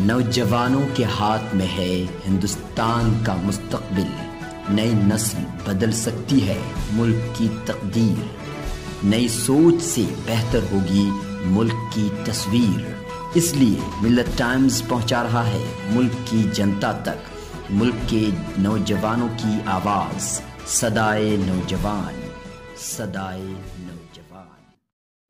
नौजवानों के हाथ में है हिंदुस्तान का मुस्तकबिल। नई नस्ल बदल सकती है मुल्क की तकदीर। नई सोच से बेहतर होगी मुल्क की तस्वीर। इसलिए मिल्लत टाइम्स पहुंचा रहा है मुल्क की जनता तक मुल्क के नौजवानों की आवाज़। सदाए नौजवान, सदाए नौजवान।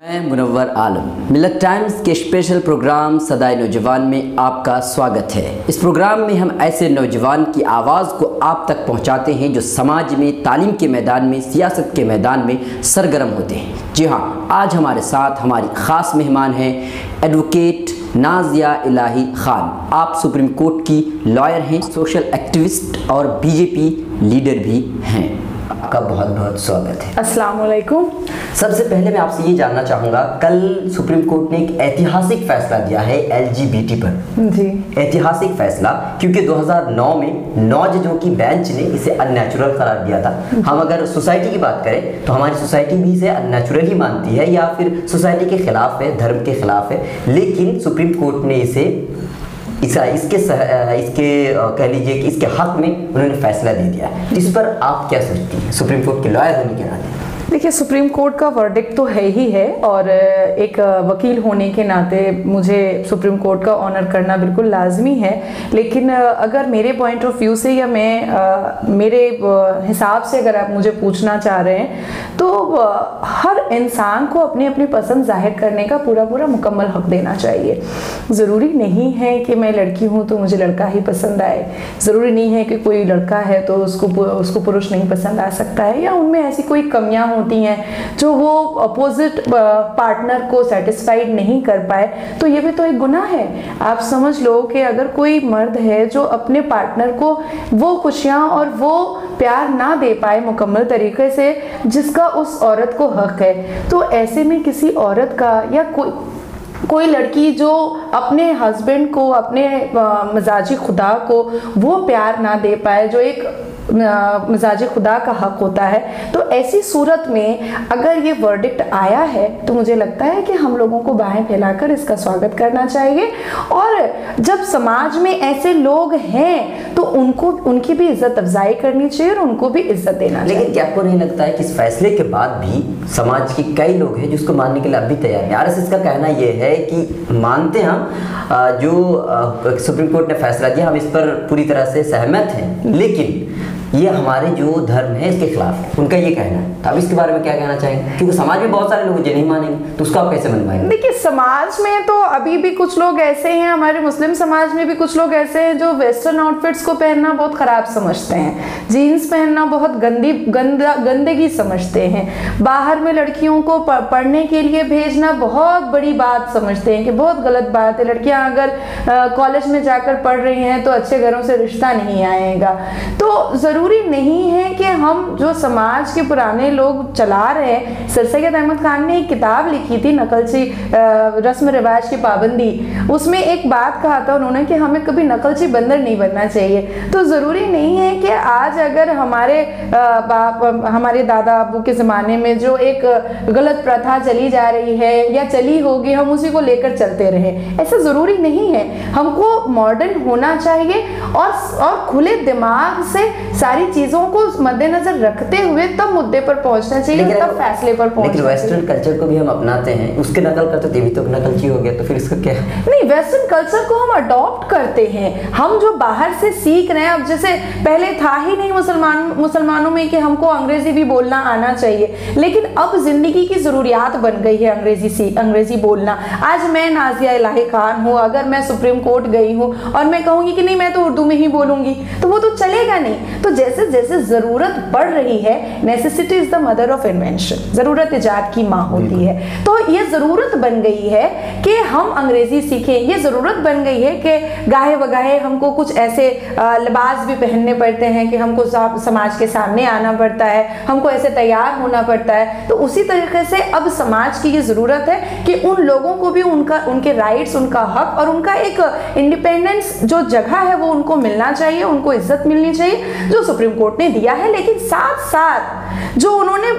मैं मुनव्वर आलम, मिल्लत टाइम्स के स्पेशल प्रोग्राम सदाए नौजवान में आपका स्वागत है। इस प्रोग्राम में हम ऐसे नौजवान की आवाज़ को आप तक पहुंचाते हैं जो समाज में, तालीम के मैदान में, सियासत के मैदान में सरगर्म होते हैं। जी हाँ, आज हमारे साथ हमारी ख़ास मेहमान हैं एडवोकेट नाज़िया इलाही खान। आप सुप्रीम कोर्ट की लॉयर हैं, सोशल एक्टिविस्ट और बीजेपी लीडर भी हैं। आपका बहुत बहुत स्वागत है। अस्सलाम वालेकुम। सबसे पहले मैं आपसे ये जानना चाहूँगा, कल सुप्रीम कोर्ट ने एक ऐतिहासिक फैसला दिया है एलजीबीटी पर। जी, ऐतिहासिक फैसला, क्योंकि 2009 में 9 जजों की बेंच ने इसे अननेचुरल करार दिया था। हम अगर सोसाइटी की बात करें तो हमारी सोसाइटी भी इसे अननेचुरल ही मानती है या फिर सोसाइटी के खिलाफ है, धर्म के खिलाफ है, लेकिन सुप्रीम कोर्ट ने इसे इसके कह लीजिए कि इसके हक में उन्होंने फैसला दे दिया। इस पर आप क्या सोचती हैं सुप्रीम कोर्ट के लॉयर होने के नाते? देखिए, सुप्रीम कोर्ट का वर्डिक्ट तो है ही है और एक वकील होने के नाते मुझे सुप्रीम कोर्ट का ऑनर करना बिल्कुल लाजमी है। लेकिन अगर मेरे पॉइंट ऑफ व्यू से या मेरे हिसाब से अगर आप मुझे पूछना चाह रहे हैं तो हर इंसान को अपनी अपनी पसंद जाहिर करने का पूरा मुकम्मल हक देना चाहिए। ज़रूरी नहीं है कि मैं लड़की हूँ तो मुझे लड़का ही पसंद आए, ज़रूरी नहीं है कि कोई लड़का है तो उसको पुरुष नहीं पसंद आ सकता है, या उनमें ऐसी कोई कमियाँ होती हैं जो वो अपोजिट पार्टनर को सेटिस्फाइड नहीं कर पाए, तो ये भी तो एक गुनाह है। आप समझ लो कि अगर कोई मर्द है जो अपने पार्टनर को वो खुशियां और वो प्यार ना दे पाए मुकम्मल तरीके से जिसका उस औरत को हक है, तो ऐसे में किसी औरत का या कोई लड़की जो अपने हस्बैंड को, अपने मिजाजी खुदा को वो प्यार ना दे पाए जो एक मिजाज खुदा का हक होता है, तो ऐसी सूरत में अगर ये वर्डिक्ट आया है तो मुझे लगता है कि हम लोगों को बाहें फैलाकर इसका स्वागत करना चाहिए। और जब समाज में ऐसे लोग हैं तो उनकी भी इज्जत अफजाई करनी चाहिए और उनको भी इज्जत देना चाहिए। लेकिन क्या आपको नहीं लगता है कि इस फैसले के बाद भी समाज के कई लोग हैं जिसको मानने के लिए अब भी तैयार हैं? आरएसएस का कहना यह है कि मानते हम जो सुप्रीम कोर्ट ने फैसला दिया, हम इस पर पूरी तरह से सहमत हैं, लेकिन ये हमारे जो धर्म है इसके खिलाफ है, उनका ये कहना है। तो अब इसके बारे में क्या कहना चाहेंगे? क्योंकि समाज में बहुत सारे लोग जो नहीं मानेंगे, तो उसका आप कैसे मनवाएंगे? देखिए, समाज में तो अभी भी कुछ लोग ऐसे हैं, हमारे मुस्लिम समाज में भी कुछ लोग ऐसे हैं जो वेस्टर्न आउटफिट्स को पहनना बहुत खराब समझते हैं, जीन्स पहनना बहुत गंदगी समझते हैं, बाहर में लड़कियों को पढ़ने के लिए भेजना बहुत बड़ी बात समझते हैं कि बहुत गलत बात है। लड़कियां अगर कॉलेज में जाकर पढ़ रही हैं तो अच्छे घरों से रिश्ता नहीं आएगा। तो जरूरी नहीं है कि हम जो समाज के पुराने लोग चला रहे हैं, सर सैयद अहमद खान ने एक किताब लिखी थी नकलची रस्म रिवाज की पाबंदी, उसमें एक बात कहा था उन्होंने कि हमें कभी नकलची बंदर नहीं बनना चाहिए। तो ज़रूरी नहीं है कि आज अगर हमारे दादा अबू के ज़माने में जो एक गलत प्रथा चली जा रही है या चली होगी, हम उसी को लेकर चलते रहे, ऐसा ज़रूरी नहीं है। हमको मॉडर्न होना चाहिए और खुले दिमाग से सारी चीजों को मद्देनजर रखते हुए तब मुद्दे पर पहुंचना चाहिए, तब फैसले पर पहुंचना चाहिए। वेस्टर्न कल्चर को भी हम अपनाते हैं, उसके नकल करते देवी तो नकलची हो गया, तो फिर इसका क्या? नहीं, वेस्टर्न कल्चर को हम अडॉप्ट करते हैं, हम जो बाहर से सीख रहे हैं। अब जैसे पहले था ही नहीं मुसलमानों में कि हमको अंग्रेजी भी बोलना आना चाहिए, लेकिन अब जिंदगी की जरूरियात बन गई है अंग्रेजी बोलना। आज मैं नाज़िया इलाही खान हूँ, अगर मैं सुप्रीम कोर्ट गई हूँ और मैं कहूंगी कि नहीं मैं तो उर्दू में ही बोलूंगी, तो वो तो चलेगा नहीं। तो जैसे जैसे जरूरत बढ़ रही है, necessity is the mother of invention, जरूरत इजाद की माँ होती है। तो ये जरूरत बन गई है कि हम अंग्रेजी सीखें, ये जरूरत बन गई है कि गाहे बगाहे हमको कुछ ऐसे लिबास भी पहनने पड़ते हैं कि हमको समाज के सामने आना पड़ता है, हमको ऐसे तैयार होना पड़ता है। तो उसी तरीके से अब समाज की ये जरूरत है कि उन लोगों को भी उनके राइट्स, उनका हक और उनका एक इंडिपेंडेंस जो जगह है वो उनको मिलना चाहिए, उनको इज्जत मिलनी चाहिए। जो सुप्रीम कोर्ट ने दिया है, लेकिन साथ साथ जो उन्होंने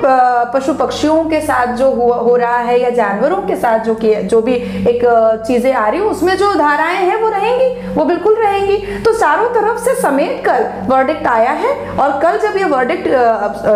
पशु पक्षियों के साथ जो हो रहा है या जानवरों के साथ जो भी एक चीजें आ रही है, उसमें जो धाराएं हैं वो रहेंगी, वो बिल्कुल रहेंगी। तो चारों तरफ से समेट कर वर्डिक्ट आया है। और कल जब ये वर्डिक्ट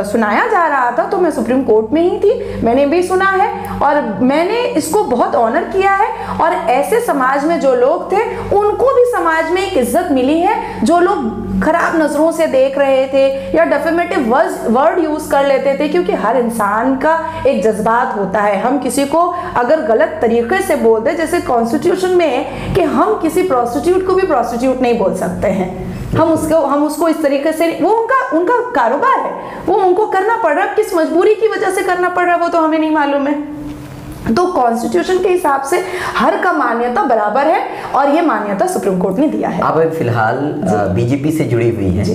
सुनाया जा रहा था तो मैं सुप्रीम कोर्ट में ही थी, मैंने भी सुना है और मैंने इसको बहुत ऑनर किया है। और ऐसे समाज में जो लोग थे उनको भी समाज में एक इज्जत मिली है। जो लोग खराब नजरों से देख रहे थे या डेफिनेटिव वर्ड यूज कर लेते थे, क्योंकि हर इंसान का एक जज्बात होता है, हम किसी को अगर गलत तरीके से बोल दे, जैसे कॉन्स्टिट्यूशन में है कि हम किसी प्रोस्टिट्यूट को भी प्रोस्टिट्यूट नहीं बोल सकते हैं, हम उसको इस तरीके से, वो उनका कारोबार है, वो उनको करना पड़ रहा है, किस मजबूरी की वजह से करना पड़ रहा है वो तो हमें नहीं मालूम है। तो कॉन्स्टिट्यूशन के हिसाब से हर का मान्यता बराबर है और ये मान्यता सुप्रीम कोर्ट ने दिया है। आप फिलहाल बीजेपी से जुड़ी हुई हैं।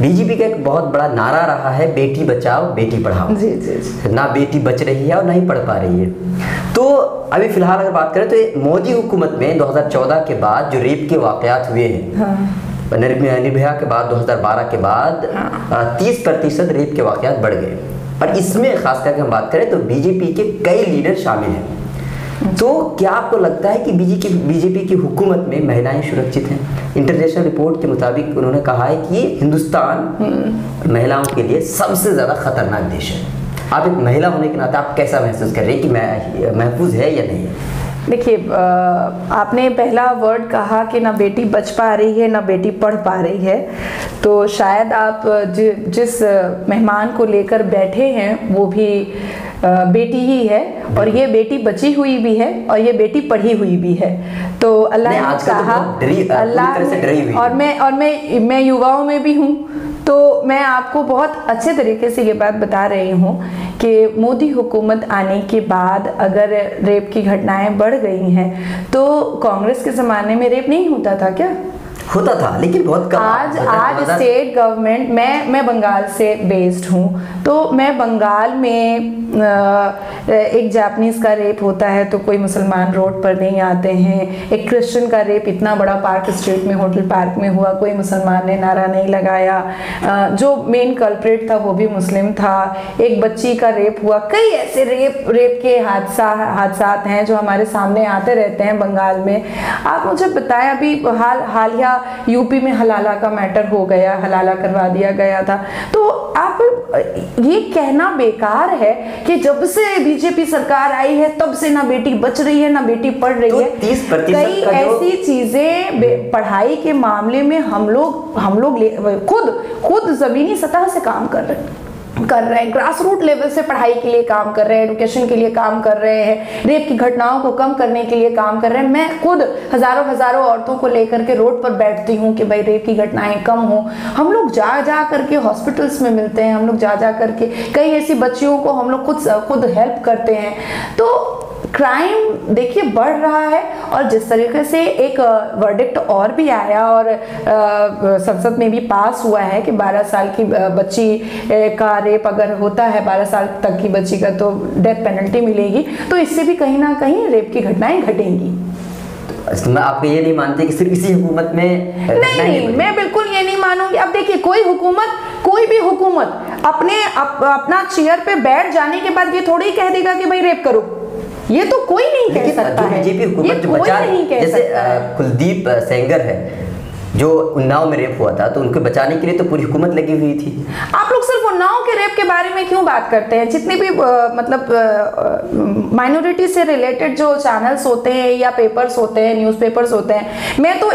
बीजेपी का एक बहुत बड़ा नारा रहा है, बेटी बचाओ बेटी पढ़ाओ। जी जी जी। ना बेटी बच रही है और ना ही पढ़ पा रही है। तो अभी फिलहाल अगर बात करें तो मोदी हुकूमत में 2014 के बाद जो रेप के वाकयात हुए हैं, हाँ। निर्भया के बाद 2012 के बाद 30% रेप के वाकयात बढ़ गए। और इसमें खास करके हम बात करें तो बीजेपी के कई लीडर शामिल हैं। तो क्या आपको लगता है कि बीजेपी की हुकूमत में महिलाएं सुरक्षित हैं? इंटरनेशनल रिपोर्ट के मुताबिक उन्होंने कहा है कि हिंदुस्तान महिलाओं के लिए सबसे ज़्यादा खतरनाक देश है। आप एक महिला होने के नाते आप कैसा महसूस कर रहे हैं कि महफूज है या नहीं है? देखिए, आपने पहला वर्ड कहा कि ना बेटी बच पा रही है ना बेटी पढ़ पा रही है, तो शायद आप जिस मेहमान को लेकर बैठे हैं वो भी बेटी ही है, और ये बेटी बची हुई भी है और ये बेटी पढ़ी हुई भी है। तो अल्लाह ने कहा, अल्लाह, और मैं युवाओं में भी हूँ, तो मैं आपको बहुत अच्छे तरीके से ये बात बता रही हूँ कि मोदी हुकूमत आने के बाद अगर रेप की घटनाएं बढ़ गई हैं, तो कांग्रेस के ज़माने में रेप नहीं होता था क्या? होता था, लेकिन बहुत कम। आज स्टेट गवर्नमेंट, मैं बंगाल से बेस्ड हूँ, तो मैं बंगाल में एक जापानीज का रेप होता है तो कोई मुसलमान रोड पर नहीं आते हैं। एक क्रिश्चियन का रेप इतना बड़ा पार्क स्ट्रीट में, होटल पार्क में हुआ, कोई मुसलमान ने नारा नहीं लगाया। जो मेन कल्प्रेट था वो भी मुस्लिम था। एक बच्ची का रेप हुआ। कई ऐसे रेप के हादसात हैं जो हमारे सामने आते रहते हैं बंगाल में। आप मुझे बताएं, अभी हालिया यूपी में हलाला का मैटर हो गया, हलाला करवा दिया गया था। तो आप ये कहना बेकार है कि जब से बीजेपी सरकार आई है तब से ना बेटी बच रही है ना बेटी पढ़ रही है। 30% कई ऐसी चीजें पढ़ाई के मामले में हम लोग खुद जमीनी सतह से काम कर रहे हैं, ग्रास रूट लेवल से पढ़ाई के लिए काम कर रहे हैं, एजुकेशन के लिए काम कर रहे हैं, रेप की घटनाओं को कम करने के लिए काम कर रहे हैं। मैं खुद हजारों औरतों को लेकर के रोड पर बैठती हूँ कि भाई रेप की घटनाएं कम हो। हम लोग जा करके हॉस्पिटल्स में मिलते हैं, हम लोग जा करके कई ऐसी बच्चियों को हम लोग खुद हेल्प करते हैं। तो क्राइम देखिए बढ़ रहा है, और जिस तरीके से एक वर्डिक्ट और भी आया और संसद में भी पास हुआ है कि 12 साल की बच्ची का रेप अगर होता है, 12 साल तक की बच्ची का, तो डेथ पेनल्टी मिलेगी। तो इससे भी कहीं ना कहीं रेप की घटनाएं घटेंगी। आप ये नहीं मानते कि सिर्फ इसी हुकूमत में? नहीं, मैं बिल्कुल ये नहीं मानूंगी। अब देखिए, कोई भी हुकूमत अपना चेयर पे बैठ जाने के बाद ये थोड़ी कह देगा कि भाई रेप करो। ये तो कोई नहीं कह सकता है। बीजेपी हुकूमत जैसे कुलदीप सेंगर है जो उन्नाव में रेप हुआ था, तो उनको बचाने के लिए तो पूरी हुकूमत लगी हुई थी। आप लोग सिर्फ उन्नाव के रेप के बारे में क्यों बात करते हैं? जितने भी माइनॉरिटी से रिलेटेड जो चैनल्स होते हैं या पेपर्स होते हैं, न्यूज़पेपर्स होते हैं, मैं तो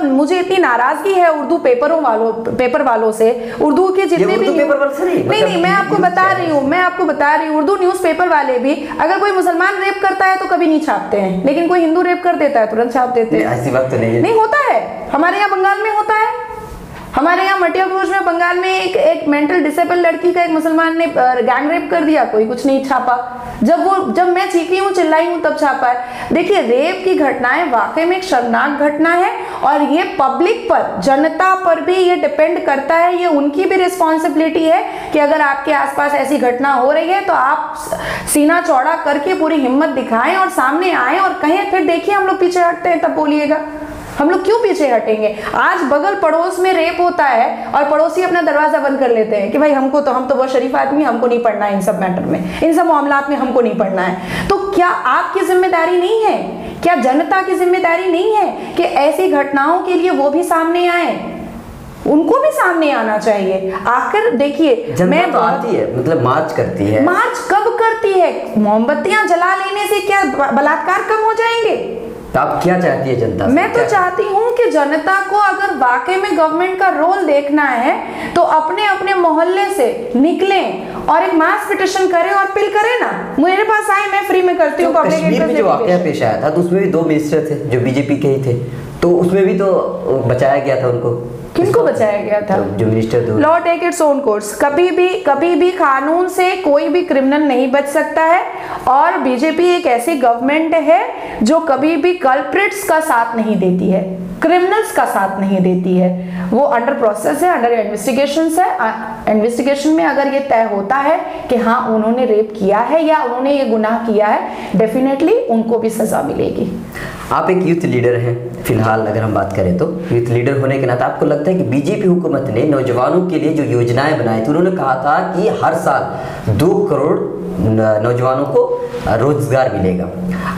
मुझे इतनी नाराजगी है उर्दू पेपर वालों से। उर्दू के जितने भी नहीं, मैं आपको बता रही हूँ, उर्दू न्यूज़पेपर वाले भी अगर कोई मुसलमान रेप करता है तो कभी नहीं छापते हैं, लेकिन कोई हिंदू रेप कर देता है तुरंत छाप देते हैं। ऐसी बात तो नहीं होता है। हमारे यहाँ बंगाल में होता है, हमारे यहाँ मटिया क्रूज में बंगाल में एक मेंटल डिसेबल लड़की का एक मुसलमान ने गैंग रेप कर दिया, कोई कुछ नहीं छापा। जब मैं चीखी हूँ, चिल्लाई हूँ, तब छापा है। देखिए, रेप की घटनाएं वाकई में एक शर्मनाक घटना है, और ये पब्लिक पर, जनता पर भी ये डिपेंड करता है। ये उनकी भी रिस्पॉन्सिबिलिटी है कि अगर आपके आसपास ऐसी घटना हो रही है तो आप सीना चौड़ा करके पूरी हिम्मत दिखाएं और सामने आए और कहें। फिर देखिए, हम लोग पीछे हटते हैं तब बोलिएगा। हम लोग क्यों पीछे हटेंगे? आज बगल पड़ोस में रेप होता है और पड़ोसी अपना दरवाजा बंद कर लेते हैं कि भाई हम तो बहुत शरीफ आदमी, हमको नहीं पढ़ना है इन सब मैटर में, इन सब मामलात में हमको नहीं पढ़ना है। तो क्या आपकी जिम्मेदारी नहीं है, क्या जनता की जिम्मेदारी नहीं है कि ऐसी घटनाओं के लिए वो भी सामने आए? उनको भी सामने आना चाहिए। आखिर देखिए, मैं तो आती है, मतलब मार्च करती है। मार्च कब करती है? मोमबत्तियां जला लेने से क्या बलात्कार कम हो जाएंगे? तो आप क्या चाहती है जनता से? मैं तो चाहती हूँ कि जनता को अगर वाकई में गवर्नमेंट का रोल देखना है तो अपने अपने मोहल्ले से निकलें और एक मास पिटिशन करें और अपील करें ना। मेरे पास आए, मैं फ्री में करती हूँ। कश्मीर में जो वाकया पेश आया था तो उसमें भी 2 मिनिस्टर थे जो बीजेपी के ही थे, तो उसमें भी तो बचाया गया था उनको। किनको बचाया गया था? जो मिनिस्टर थे। Law take its own course. कभी भी कानून से कोई भी क्रिमिनल नहीं बच सकता है, और बीजेपी एक ऐसी गवर्नमेंट है जो कभी भी कल्प्रिट्स का साथ नहीं देती है, क्रिमिनल्स का साथ नहीं देती है। वो अंडर प्रोसेस है, अंडर इन्वेस्टिगेशन है। इन्वेस्टिगेशन में अगर ये तय होता है कि हाँ उन्होंने रेप किया है या उन्होंने ये गुनाह किया है, डेफिनेटली उनको भी सजा मिलेगी। आप एक यूथ लीडर हैं फिलहाल, अगर हम बात करें तो यूथ लीडर होने के नाते आपको लगता है कि बीजेपी हुकूमत ने नौजवानों के लिए जो योजनाएं बनाई थी, उन्होंने कहा था कि हर साल 2 करोड़ नौजवानों को रोजगार मिलेगा।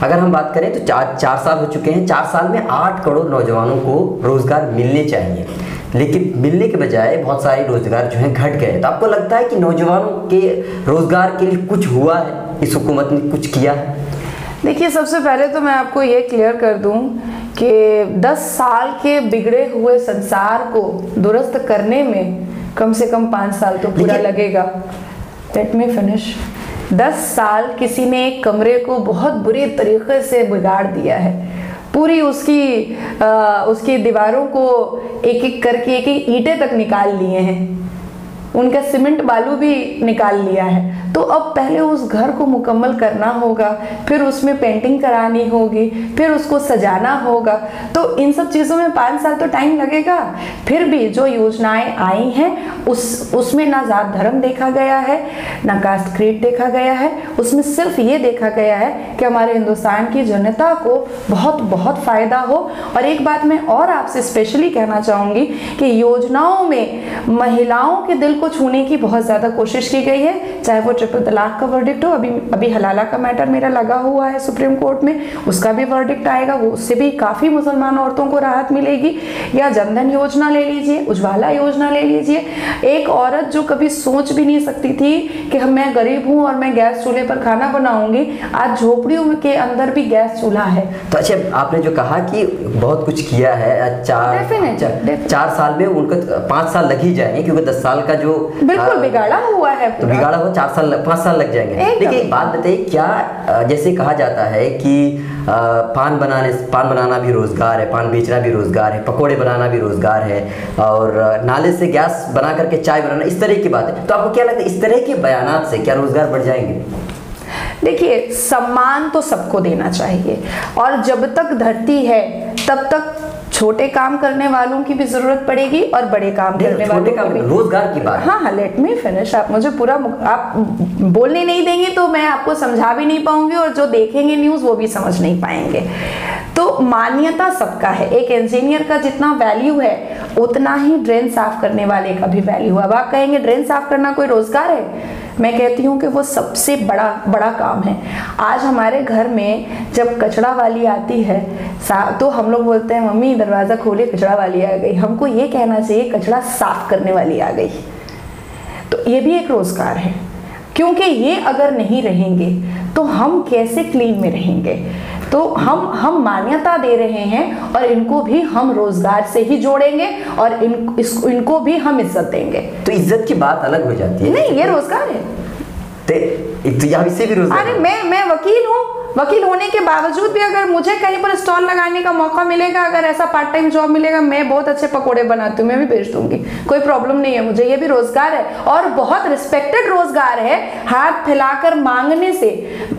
अगर हम बात करें तो 4 साल हो चुके हैं, 4 साल में 8 करोड़ नौजवानों को रोजगार मिलने चाहिए, लेकिन मिलने के बजाय बहुत सारे रोजगार जो है घट गए। तो आपको लगता है कि नौजवानों के रोजगार के लिए कुछ हुआ है, इस हुकूमत ने कुछ किया है? देखिए, सबसे पहले तो मैं आपको ये क्लियर कर दूं कि 10 साल के बिगड़े हुए संसार को दुरुस्त करने में कम से कम 5 साल तो पूरा लगेगा। Let me finish. 10 साल किसी ने एक कमरे को बहुत बुरी तरीके से बिगाड़ दिया है, पूरी उसकी दीवारों को एक एक करके एक ईंटें तक निकाल लिए हैं, उनका सीमेंट बालू भी निकाल लिया है। तो अब पहले उस घर को मुकम्मल करना होगा, फिर उसमें पेंटिंग करानी होगी, फिर उसको सजाना होगा। तो इन सब चीज़ों में 5 साल तो टाइम लगेगा। फिर भी जो योजनाएं आई हैं उसमें ना जात धर्म देखा गया है, ना कास्ट क्रीड देखा गया है। उसमें सिर्फ ये देखा गया है कि हमारे हिंदुस्तान की जनता को बहुत बहुत फ़ायदा हो। और एक बात मैं और आपसे स्पेशली कहना चाहूँगी कि योजनाओं में महिलाओं के दिल को छूने की बहुत ज़्यादा कोशिश की गई है, चाहे वो ट्रिपल तलाक का वर्डिक्ट हो। अभी हलाला का मैटर मेरा लगा हुआ है सुप्रीम कोर्ट में, उसका भी वर्डिक्ट आएगा, वो उससे भी काफ़ी मुसलमान औरतों को राहत मिलेगी। या जनधन योजना ले लीजिए, उज्ज्वला योजना ले लीजिए। एक औरत जो कभी सोच भी नहीं सकती थी कि मैं गरीब हूँ और मैं गैस चूल्हे पर खाना बनाऊंगी, आज झोपड़ियों के अंदर भी गैस चूल्हा है। तो अच्छा, आपने जो कहा कि बहुत कुछ किया है, 4 साल में उनको 5 साल लग ही जाएंगे, क्योंकि 10 साल का जो बिल्कुल बिगाड़ा हुआ है, तो बिगाड़ा हुआ 5 साल लग जाएंगे। लेकिन एक बात बताइए, क्या जैसे कहा जाता है कि पान बनाना भी रोजगार है, पान बेचना भी रोजगार है, पकोड़े बनाना भी रोजगार है, और नाले से गैस बना करके चाय बनाना, इस तरह की बात है। तो आपको क्या लगता है इस तरह के बयानात से क्या रोजगार बढ़ जाएंगे? देखिए, सम्मान तो सबको देना चाहिए, और जब तक धरती है तब तक छोटे काम करने वालों की भी जरूरत पड़ेगी और बड़े काम करने वालों की भी। रोजगार की बात। हाँ, लेट मी फिनिश। आप मुझे पूरा आप बोलने नहीं देंगे तो मैं आपको समझा भी नहीं पाऊंगी, और जो देखेंगे न्यूज वो भी समझ नहीं पाएंगे। तो मान्यता सबका है। एक इंजीनियर का जितना वैल्यू है उतना ही ड्रेन साफ करने वाले का भी वैल्यू है। अब आप कहेंगे ड्रेन साफ करना कोई रोजगार है? मैं कहती हूँ कि वो सबसे बड़ा काम है। आज हमारे घर में जब कचरा वाली आती है तो हम लोग बोलते हैं मम्मी दरवाज़ा खोले, कचरा वाली आ गई। हमको ये कहना चाहिए कचरा साफ करने वाली आ गई। तो ये भी एक रोजगार है, क्योंकि ये अगर नहीं रहेंगे तो हम कैसे क्लीन में रहेंगे? तो हम मान्यता दे रहे हैं और इनको भी हम रोजगार से ही जोड़ेंगे और इनको भी हम इज्जत देंगे। तो इज्जत की बात अलग हो जाती है। नहीं, ये रोजगार है। तो यहाँ इससे भी रोजगार। अरे मैं वकील हूँ, वकील होने के बावजूद भी अगर मुझे कहीं पर स्टॉल लगाने का मौका मिलेगा, अगर ऐसा पार्ट टाइम जॉब मिलेगा, मैं बहुत अच्छे पकोड़े बनाती हूँ, मैं भी बेच दूंगी, कोई प्रॉब्लम नहीं है मुझे। ये भी रोजगार है और बहुत रिस्पेक्टेड रोजगार है। हाथ फैलाकर मांगने से,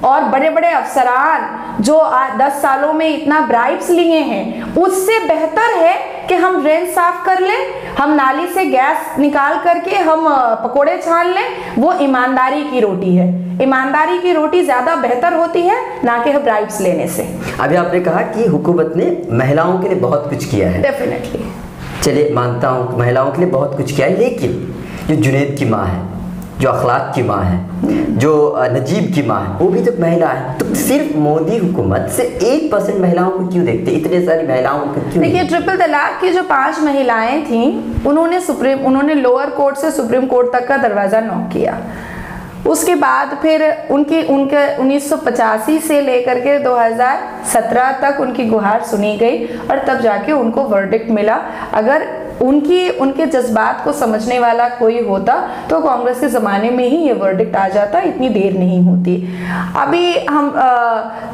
और बड़े बड़े अफसरान जो 10 सालों में इतना ब्राइब्स लिए हैं, उससे बेहतर है कि हम ड्रेन साफ कर लें, हम नाली से गैस निकाल करके हम पकोड़े छान लें। वो ईमानदारी की रोटी है। ईमानदारी की रोटी ज्यादा बेहतर होती है ना कि ब्राइब्स लेने से। अभी आपने कहा कि हुकूमत ने महिलाओं के लिए बहुत कुछ किया है। डेफिनेटली, चलिए मानता हूँ महिलाओं के लिए बहुत कुछ किया है, लेकिन जो जुनैद की माँ है, जो अखलाक की माँ है, जो नजीब की माँ है, वो भी तो महिला है। तो सिर्फ मोदी हुकूमत से 1% महिलाओं को क्यों देखते, इतने सारी महिलाओं को क्यों? देखिए, ट्रिपल तलाक की जो 5 महिलाएं थीं, उन्होंने लोअर कोर्ट से सुप्रीम कोर्ट तक का दरवाजा नॉक किया। उसके बाद फिर उनके 1985 से लेकर के 2017 तक उनकी गुहार सुनी गई और तब जाके उनको वर्डिक्ट मिला। अगर उनके जज्बात को समझने वाला कोई होता तो कांग्रेस के ज़माने में ही ये वर्डिक्ट आ जाता, इतनी देर नहीं होती। अभी हम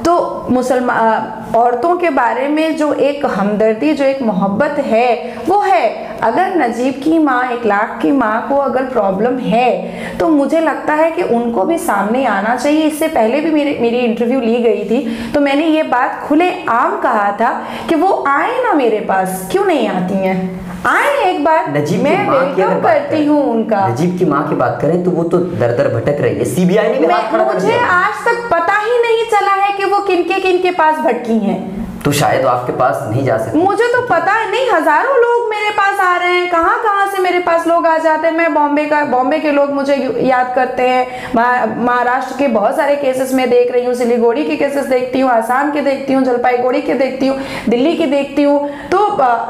तो मुसलमान औरतों के बारे में जो एक हमदर्दी, जो एक मोहब्बत है, वो है। अगर नजीब की माँ, 1 लाख की माँ को अगर प्रॉब्लम है तो मुझे लगता है कि उनको भी सामने आना चाहिए। इससे पहले भी मेरी इंटरव्यू ली गई थी तो मैंने ये बात खुले आम कहा था कि वो आए ना मेरे पास, क्यों नहीं आती हैं, आए एक बार। नजीब मैं वेलकम करती हूँ उनका। नजीब की माँ की बात करें तो वो तो दर दर भटक रही है, सीबीआई ने भी हाथ खड़ा कर दिया। मुझे आज तक पता ही नहीं चला है कि वो किनके पास भटकी हैं। तो शायद आपके पास नहीं जा सकते। मुझे तो पता है नहीं, हजारों लोग मेरे पास आ रहे हैं, कहाँ से मेरे पास लोग आ जाते हैं। मैं बॉम्बे के लोग मुझे याद करते हैं, महाराष्ट्र के बहुत सारे केसेस में देख रही हूँ, सिलीगुड़ी के केसेस देखती हूँ, आसाम के देखती हूँ, जलपाईगुड़ी के देखती हूँ, दिल्ली की देखती हूँ। तो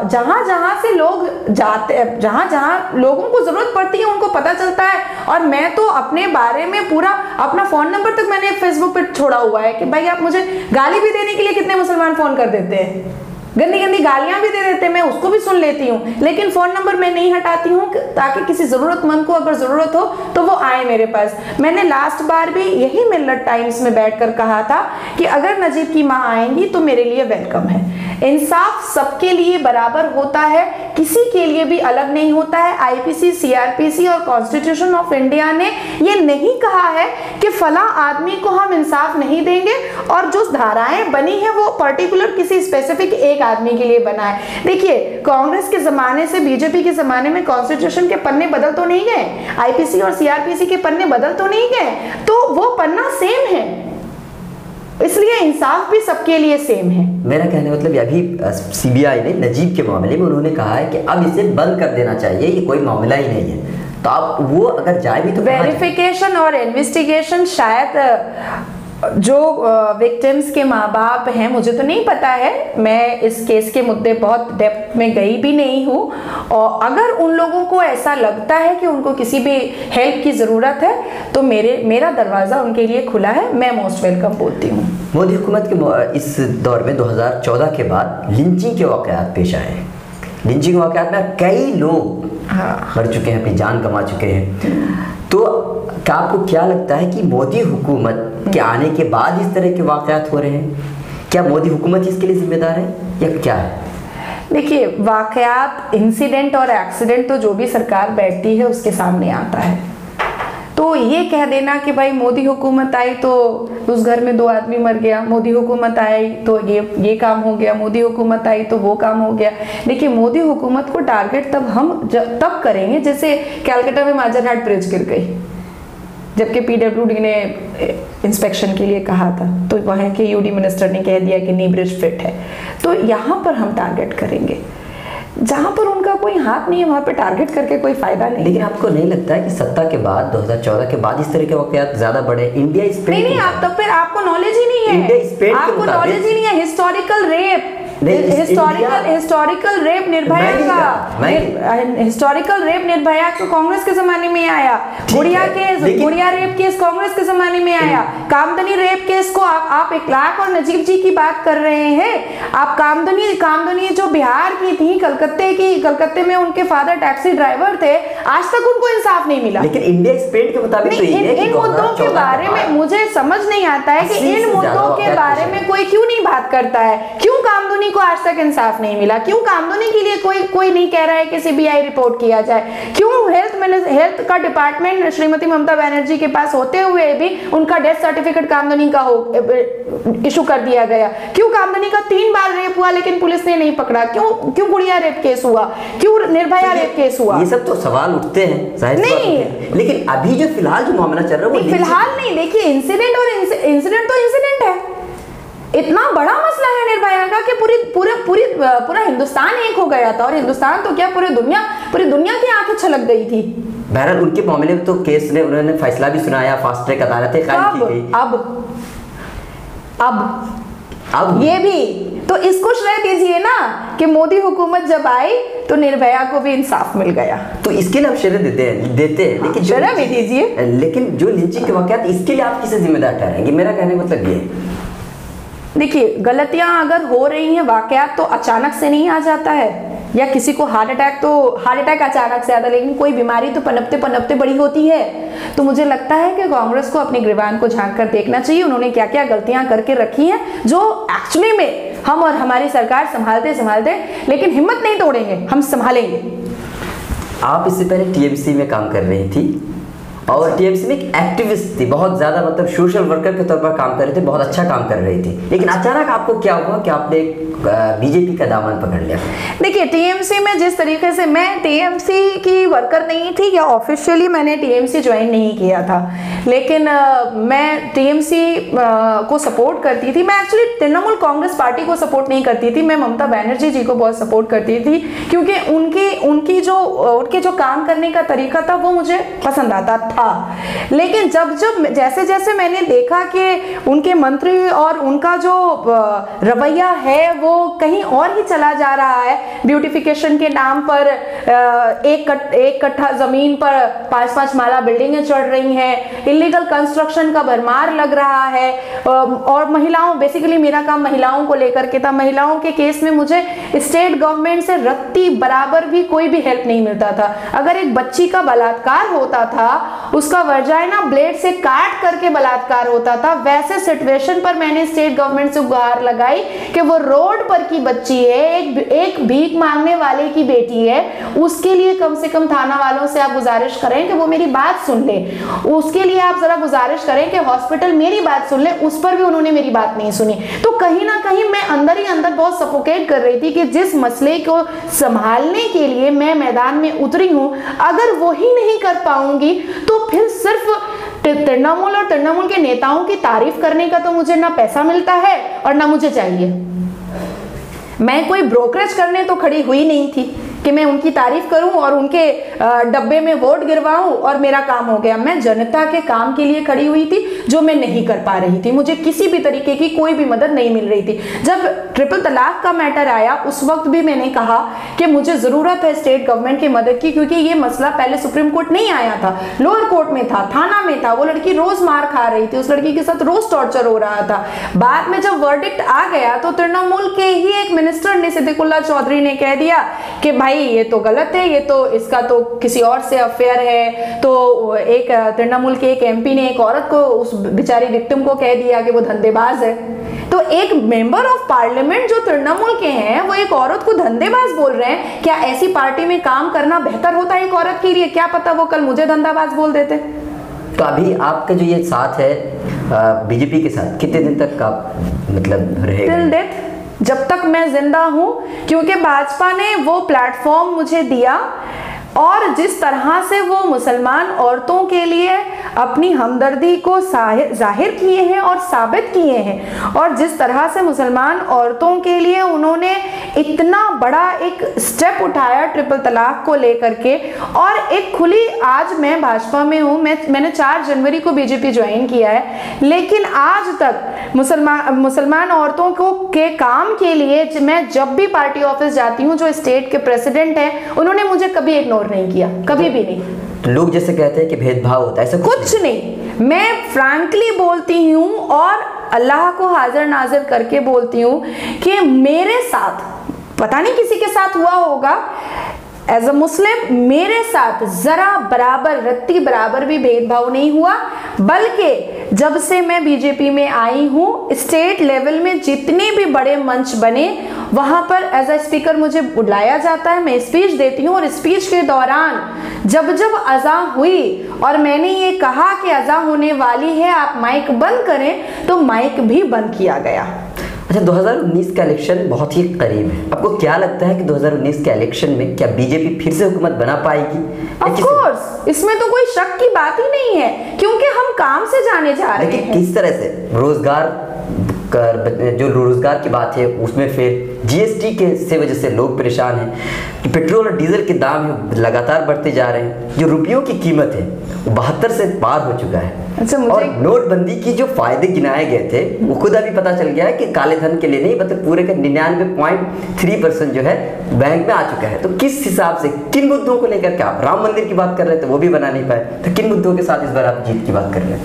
जहाँ से लोग जाते हैं, जहाँ लोगों को जरूरत पड़ती है उनको पता चलता है। और मैं तो अपने बारे में पूरा अपना फोन नंबर तक मैंने फेसबुक पे छोड़ा हुआ है कि भाई आप मुझे गाली भी देने के लिए कितने मुसलमान फोन कर देते हैं, गंदी गालियां भी दे देते हैं, मैं उसको भी सुन लेती हूँ, लेकिन फोन नंबर मैं नहीं हटाती हूँ ताकि किसी जरूरतमंद को अगर जरूरत हो तो वो आए मेरे पास। मैंने लास्ट बार भी यही मिल्लत टाइम्स में बैठकर कहा था कि अगर नजीब की माँ आएंगी तो मेरे लिए वेलकम है। इंसाफ सबके लिए बराबर होता है, किसी के लिए भी अलग नहीं होता है। आईपीसी, सीआरपीसी और कॉन्स्टिट्यूशन ऑफ इंडिया ने ये नहीं कहा है कि फला आदमी को हम इंसाफ नहीं देंगे और जो धाराएं बनी है वो पर्टिकुलर किसी स्पेसिफिक एक आदमी के लिए बना है। देखिए, कांग्रेस के जमाने से बीजेपी के जमाने में कॉन्स्टिट्यूशन के पन्ने बदल तो नहीं गए, आईपीसी और सीआरपीसी के पन्ने बदल तो नहीं गए, तो वो पन्ना सेम है, इसलिए इंसाफ भी सबके लिए सेम है। मेरा कहने मतलब अभी सीबीआई ने नजीब के मामले में उन्होंने कहा है कि अब इसे बंद कर देना चाहिए, ये कोई मामला ही नहीं है। तो आप वो अगर जाए भी तो वेरिफिकेशन और इन्वेस्टिगेशन शायद जो विक्टिम्स के माँ बाप हैं, मुझे तो नहीं पता है, मैं इस केस के मुद्दे बहुत डेप्थ में गई भी नहीं हूँ, और अगर उन लोगों को ऐसा लगता है कि उनको किसी भी हेल्प की ज़रूरत है तो मेरा दरवाज़ा उनके लिए खुला है, मैं मोस्ट वेलकम बोलती हूँ। मोदी हुकूमत के इस दौर में 2014 के बाद लिंचिंग के वाक़यात पेश आए। लिंचिंग के वाक़यात में कई लोग मर चुके हैं, अपनी जान गंवा चुके हैं। तो क्या आपको क्या लगता है कि मोदी हुकूमत के आने के बाद इस तरह के वाक़यात हो रहे हैं? क्या मोदी हुकूमत इसके लिए जिम्मेदार है या क्या है? देखिए, वाक़यात, इंसिडेंट और एक्सीडेंट तो जो भी सरकार बैठती है उसके सामने आता है। तो ये कह देना कि भाई मोदी हुकूमत आई तो उस घर में 2 आदमी मर गया, मोदी हुकूमत आई तो ये काम हो गया, मोदी हुकूमत आई तो वो काम हो गया। देखिए, मोदी हुकूमत को टारगेट तब करेंगे जैसे कैलकाटा में माजरहाट ब्रिज गिर गई, जबकि पीडब्ल्यूडी ने इंस्पेक्शन के लिए कहा था तो वहाँ के यूडी मिनिस्टर ने कह दिया कि नहीं, ब्रिज फिट है। तो यहाँ पर हम टारगेट करेंगे, जहां पर उनका कोई हाथ नहीं है वहां पे टारगेट करके कोई फायदा नहीं। लेकिन आपको नहीं लगता है कि सत्ता के बाद 2014 के बाद इस तरह के वाकयात ज्यादा बढ़े? इंडिया स्पेन नहीं, आप तो फिर आपको नॉलेज ही नहीं है, आपको नॉलेज ही नहीं है। Historical rape, historical rape Nirbhaya का, हिस्टोरिकल रेप निर्भया तो कांग्रेस के जमाने में आया, गुड़िया रेप केस कांग्रेस के जमाने में आया, कामदनी रेप केस को आप 1 लाख और नजीब जी की बात कर रहे हैं। आप कामदनी जो बिहार की थी, कलकत्ते में उनके फादर टैक्सी ड्राइवर थे, आज तक उनको इंसाफ नहीं मिला। लेकिन इंडिया स्पेन के मुताबिक तो इन मुद्दों के बारे में मुझे समझ नहीं आता है कि इन मुद्दों के बारे में कोई क्यों नहीं बात करता है। क्यों कामदनी को आज तक इंसाफ नहीं मिला? क्यों कामदनी के लिए कोई नहीं कह रहा है कि सीबीआई रिपोर्ट किया जाए? क्यों हेल्थ का डिपार्टमेंट श्रीमती ममता बनर्जी के पास होते हुए भी उनका डेथ सर्टिफिकेट कामदनी का इशू कर दिया गया? क्यों कामदनी का 3 बार रेप हुआ लेकिन पुलिस ने नहीं पकड़ा? क्यों गुड़िया रेप केस हुआ? क्यों निर्भया रेप केस हुआ? ये सब तो सवाल उठते हैं, नहीं, लेकिन अभी जो फिलहाल जो मामला चल रहा है वो फिलहाल नहीं। देखिए, इंसिडेंट तो इंसिडेंट है, इतना बड़ा मसला है निर्भया का कि पूरा हिंदुस्तान एक हो गया था, और हिंदुस्तान तो क्या पूरी दुनिया की आंखें छलक गई थी। बहरहाल उनके मामले में तो केस ने उन्होंने फैसला भी सुनाया, फास्ट ट्रैक अदालतें कायम की गई। अब ये भी तो इसको श्रेय दीजिए ना कि मोदी हुकूमत जब आई तो निर्भया को भी इंसाफ मिल गया। तो इसके लिए आप श्रेय देते हैं लेकिन श्रेय भी दीजिए, लेकिन जो लिंचिंग के वाकयात, इसके लिए आप किसे जिम्मेदार ठहराएंगे? मेरा कहने का मतलब ये है, देखिए गलतियां अगर हो रही हैं, वाकयात तो अचानक से नहीं आ जाता है, या किसी को हार्ट अटैक अचानक से आता है, लेकिन कोई बीमारी तो पनपते पनपते बड़ी होती है। तो मुझे लगता है कि कांग्रेस को अपनी गिरबान को झांक कर देखना चाहिए, उन्होंने क्या क्या गलतियां करके रखी हैं जो एक्चुअली में हम और हमारी सरकार संभालते लेकिन हिम्मत नहीं तोड़ेंगे, हम संभालेंगे। आप इससे पहले टीएमसी में काम कर रही थी और टीएमसी में एक एक्टिविस्ट थी, बहुत ज्यादा मतलब सोशल वर्कर के तौर पर काम कर रही थी, बहुत अच्छा काम कर रही थी, लेकिन अचानक आपको क्या हुआ कि आपने बीजेपी का दामन पकड़ लिया? देखिए टीएमसी में जिस तरीके से, मैं टीएमसी की वर्कर नहीं थी या ऑफिशियली मैंने टीएमसी ज्वाइन नहीं किया था, लेकिन मैं टीएमसी को सपोर्ट करती थी। मैं एक्चुअली तृणमूल कांग्रेस पार्टी को सपोर्ट नहीं करती थी, मैं ममता बनर्जी जी को बहुत सपोर्ट करती थी, क्योंकि उनके जो काम करने का तरीका था वो मुझे पसंद आता था। लेकिन जब जैसे जैसे मैंने देखा कि उनके मंत्री और उनका जो रवैया है वो कहीं और ही चला जा रहा है, ब्यूटिफिकेशन के नाम पर एक कट्ठा जमीन पर 5-5 माला बिल्डिंगें चढ़ रही हैं, इलीगल कंस्ट्रक्शन का भरमार लग रहा है, और महिलाओं, बेसिकली मेरा काम महिलाओं को लेकर के था, महिलाओं के केस में मुझे स्टेट गवर्नमेंट से रत्ती बराबर भी कोई भी हेल्प नहीं मिलता था। अगर एक बच्ची का बलात्कार होता था, उसका वर्जाइना ब्लेड से काट करके बलात्कार होता था, वैसे सिचुएशन पर मैंने स्टेट गवर्नमेंट से गुहार लगाई कि वो रोड पर की बच्ची है, एक भीख मांगने वाले की बेटी है, उसके लिए कम से कम थाना वालों से आप गुजारिश करें कि वो मेरी बात सुन ले, उसके लिए आप जरा गुजारिश करें कि हॉस्पिटल मेरी बात सुन ले, उस पर भी उन्होंने मेरी बात नहीं सुनी। तो कहीं ना कहीं मैं अंदर ही अंदर बहुत सफोकेट कर रही थी कि जिस मसले को संभालने के लिए मैं मैदान में उतरी हूं, अगर वही नहीं कर पाऊंगी तो फिर सिर्फ तृणमूल और तृणमूल के नेताओं की तारीफ करने का तो मुझे ना पैसा मिलता है और ना मुझे चाहिए। मैं कोई ब्रोकरेज करने तो खड़ी हुई नहीं थी कि मैं उनकी तारीफ करूं और उनके डब्बे में वोट गिरवाऊं और मेरा काम हो गया। मैं जनता के काम के लिए खड़ी हुई थी, जो मैं नहीं कर पा रही थी, मुझे किसी भी तरीके की कोई भी मदद नहीं मिल रही थी। जब ट्रिपल तलाक का मैटर आया उस वक्त भी मैंने कहा कि मुझे जरूरत है स्टेट गवर्नमेंट की मदद की, क्योंकि ये मसला पहले सुप्रीम कोर्ट नहीं आया था, लोअर कोर्ट में था, थाना में था, वो लड़की रोज मार खा रही थी, उस लड़की के साथ रोज टॉर्चर हो रहा था। बाद में जब वर्डिक्ट आ गया तो तृणमूल के ही एक मिनिस्टर ने, सिद्दीकुल्ला चौधरी ने कह दिया कि भाई ये तो गलत है, ये तो इसका तो किसी और से अफेयर है। तो एक तृणमूल के एक एमपी ने एक औरत को, उस बेचारी विक्टिम को कह दिया कि वो धंधेबाज है। तो एक मेंबर ऑफ पार्लियामेंट जो तृणमूल के हैं वो एक औरत को धंधेबाज बोल रहे हैं। क्या ऐसी पार्टी में काम करना बेहतर होता है एक औरत के लिए? क्या पता वो कल मुझे धंधाबाज बोल देते। तो अभी आपका जो ये साथ है बीजेपी के साथ, कितने दिन तक आप मतलब रहेगा? टिल डेथ, जब तक मैं जिंदा हूं, क्योंकि भाजपा ने वो प्लेटफॉर्म मुझे दिया और जिस तरह से वो मुसलमान औरतों के लिए अपनी हमदर्दी को जाहिर किए हैं और साबित किए हैं, और जिस तरह से मुसलमान औरतों के लिए उन्होंने इतना बड़ा एक स्टेप उठाया ट्रिपल तलाक को लेकर के, और एक खुली, आज मैं भाजपा में हूँ, मैंने 4 जनवरी को बीजेपी ज्वाइन किया है, लेकिन आज तक मुसलमान औरतों को के काम के लिए मैं जब भी पार्टी ऑफिस जाती हूँ, जो स्टेट के प्रेसिडेंट हैं, उन्होंने मुझे कभी इग्नोर नहीं किया, कभी भी नहीं। लोग जैसे कहते हैं कि भेदभाव होता है, ऐसा कुछ नहीं। मैं फ्रैंकली बोलती हूँ और अल्लाह को हाजिर नाजिर करके बोलती हूँ कि मेरे साथ, पता नहीं किसी के साथ हुआ होगा, एज अ मुस्लिम मेरे साथ जरा बराबर, रत्ती बराबर भी भेदभाव नहीं हुआ। बल्कि जब से मैं बीजेपी में आई हूँ, स्टेट लेवल में जितने भी बड़े मंच बने वहां पर एज अ स्पीकर मुझे बुलाया जाता है, मैं स्पीच देती हूँ, और स्पीच के दौरान जब जब अज़ा हुई और मैंने ये कहा कि अज़ा होने वाली है, आप माइक बंद करें, तो माइक भी बंद किया गया। अच्छा, 2019 का इलेक्शन बहुत ही करीब है, आपको क्या लगता है कि 2019 के इलेक्शन में क्या बीजेपी फिर से हुकूमत बना पाएगी? ऑफ कोर्स, इसमें तो कोई शक की बात ही नहीं है, क्योंकि हम काम से जाने जा रहे हैं। किस तरह से? रोजगार जो रोजगार की बात है उसमें फिर जीएसटी के से वजह से लोग परेशान हैं कि पेट्रोल और डीजल के दाम है लगातार बढ़ते जा रहे हैं, जो रुपयों की कीमत है वो 72 से पार हो चुका है। अच्छा, और नोटबंदी की जो फायदे गिनाए गए थे वो खुद अभी पता चल गया है कि काले धन के लिए नहीं, मतलब पूरे का 99.3% जो है बैंक में आ चुका है। तो किस हिसाब से, किन मुद्दों को लेकर के आप राम मंदिर की बात कर रहे थे वो भी बना नहीं पाए, तो किन मुद्दों के साथ इस बार आप जीत की बात कर रहे हैं?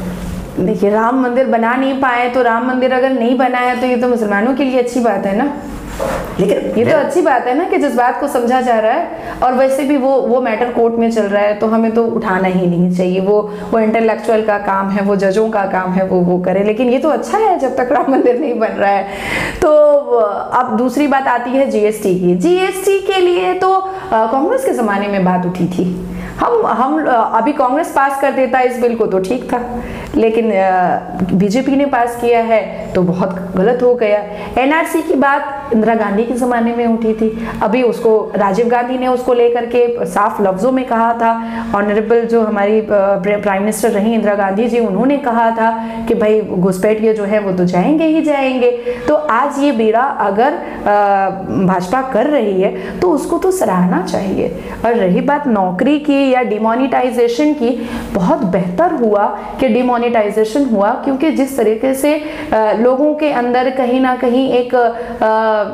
देखिए, राम मंदिर बना नहीं पाए तो राम मंदिर अगर नहीं बना है तो ये तो मुसलमानों के लिए अच्छी बात है ना। लेकिन ये तो अच्छी बात है ना कि जिस बात को समझा जा रहा है, और वैसे भी वो मैटर कोर्ट में चल रहा है तो हमें तो उठाना ही नहीं चाहिए। वो इंटेलेक्चुअल का काम है, वो जजों का काम है, वो करे। लेकिन ये तो अच्छा है जब तक राम मंदिर नहीं बन रहा है। तो अब दूसरी बात आती है जीएसटी की। जीएसटी के लिए तो कांग्रेस के जमाने में बात उठी थी। हम अभी कांग्रेस पास कर देता इस बिल को तो ठीक था, लेकिन बीजेपी ने पास किया है तो बहुत गलत हो गया। एनआरसी की बात इंदिरा गांधी के ज़माने में उठी थी, अभी उसको राजीव गांधी ने उसको लेकर के साफ लफ्ज़ों में कहा था। ऑनरेबल जो हमारी प्राइम मिनिस्टर रही इंदिरा गांधी जी, उन्होंने कहा था कि भाई घुसपैठिए जो है वो तो जाएंगे ही जाएंगे। तो आज ये बेड़ा अगर भाजपा कर रही है तो उसको तो सराहना चाहिए। और रही बात नौकरी की या डिमोनेटाइजेशन की, बहुत बेहतर हुआ कि डिमोनेटाइजेशन हुआ, क्योंकि जिस तरीके से लोगों के अंदर कहीं ना कहीं एक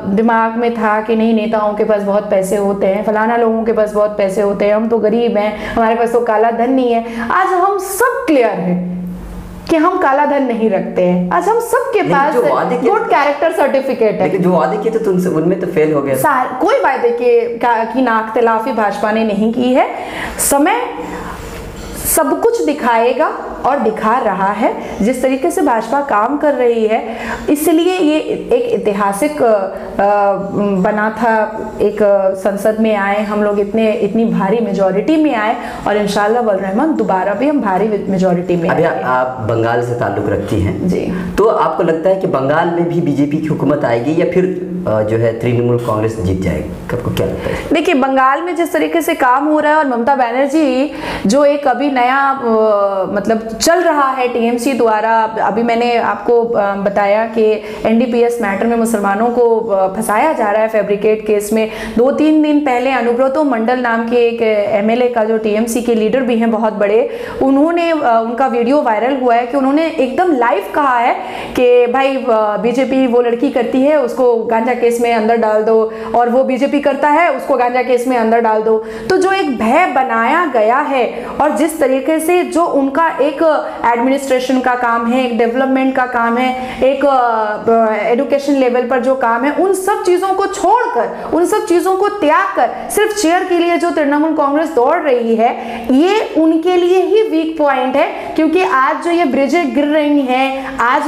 दिमाग में था कि नहीं, नेताओं के पास बहुत पैसे होते हैं, फलाना लोगों के पास बहुत पैसे होते हैं, हम तो गरीब हैं, हमारे पास तो काला धन नहीं है। आज हम सब क्लियर हैं कि हम काला धन नहीं रखते हैं। आज हम सबके पास गुड कैरेक्टर सर्टिफिकेट है। लेकिन जो वादे किए थे तो उनमें तो फेल हो गया। कोई वादे की नाख्तिलाफी भाजपा ने नहीं की है। समय सब कुछ दिखाएगा और दिखा रहा है। जिस तरीके से भाजपा काम कर रही है, इसलिए ये एक ऐतिहासिक बना था। एक संसद में आए हम लोग, इतनी भारी मेजॉरिटी में आए, और इंशाल्लाह वल रहमान दोबारा भी हम भारी मेजॉरिटी में अभी आप बंगाल से ताल्लुक रखती हैं जी, तो आपको लगता है कि बंगाल में भी बीजेपी की हुकूमत आएगी या फिर जो है तृणमूल कांग्रेस जीत जाएगी? आपको क्या लगता है? देखिए, बंगाल में जिस तरीके से काम हो रहा है, और ममता बनर्जी जो एक अभी नया मतलब चल रहा है टीएमसी द्वारा, अभी मैंने आपको बताया कि एनडीपीएस मैटर में मुसलमानों को फंसाया जा रहा है फैब्रिकेट केस में। 2-3 दिन पहले अनुब्रतो मंडल नाम के एक एमएलए का, जो टीएमसी के लीडर भी हैं बहुत बड़े, उन्होंने उनका वीडियो वायरल हुआ है कि उन्होंने एकदम लाइव कहा है कि भाई बीजेपी वो लड़की करती है उसको गांजा केस में अंदर डाल दो, और वो बीजेपी करता है उसको गांजा केस में अंदर डाल दो। तो जो एक भय बनाया गया है, और जिस तरीके से जो उनका एक एडमिनिस्ट्रेशन का काम है, एक डेवलपमेंट का काम है, एक एजुकेशन लेवल पर जो काम है, उन सब चीजों को छोड़कर, उन सब चीजों को त्याग कर सिर्फ चेयर के लिए जो तृणमूल कांग्रेस दौड़ रही है, ये उनके लिए ही वीक पॉइंट है। क्योंकि आज जो ये ब्रिजें गिर रही हैं, आज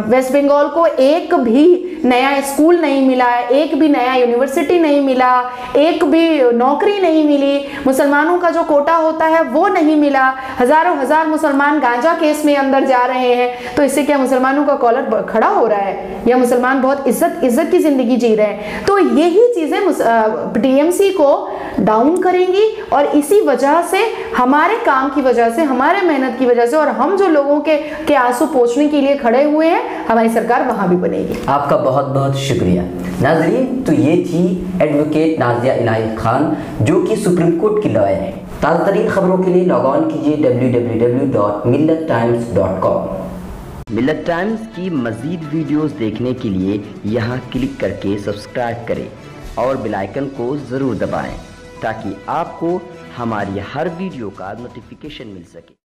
वेस्ट बंगाल को एक भी नया स्कूल नहीं मिला, एक भी नया यूनिवर्सिटी नहीं मिला, एक भी नौकरी नहीं मिली, मुसलमानों का जो कोटा होता है वो नहीं मिला, हजारों हजार मुसलमान गांजा केस में अंदर जा रहे हैं। तो इससे क्या मुसलमानों का कॉलर खड़ा हो रहा है, या मुसलमान बहुत इज्जत की जिंदगी जी रहे हैं? तो यही चीजें टीएमसी को डाउन करेंगी, और इसी वजह से, हमारे काम की वजह से, हमारे मेहनत की वजह से, और हम जो लोगों के आंसू पोंछने के लिए खड़े हुए हैं, हमारी सरकार वहां भी बनेगी। आपका बहुत बहुत शुक्रिया। नाज़रीन, तो ये थी एडवोकेट नाज़िया इलाही खान, जो कि सुप्रीम कोर्ट की लॉयर है। ताज़ा तरीन खबरों के लिए लॉग ऑन कीजिए www.millattimes.com। मिल्लत टाइम्स की मज़ीद वीडियोस देखने के लिए यहाँ क्लिक करके सब्सक्राइब करें और बेल आइकन को ज़रूर दबाएं, ताकि आपको हमारी हर वीडियो का नोटिफिकेशन मिल सके।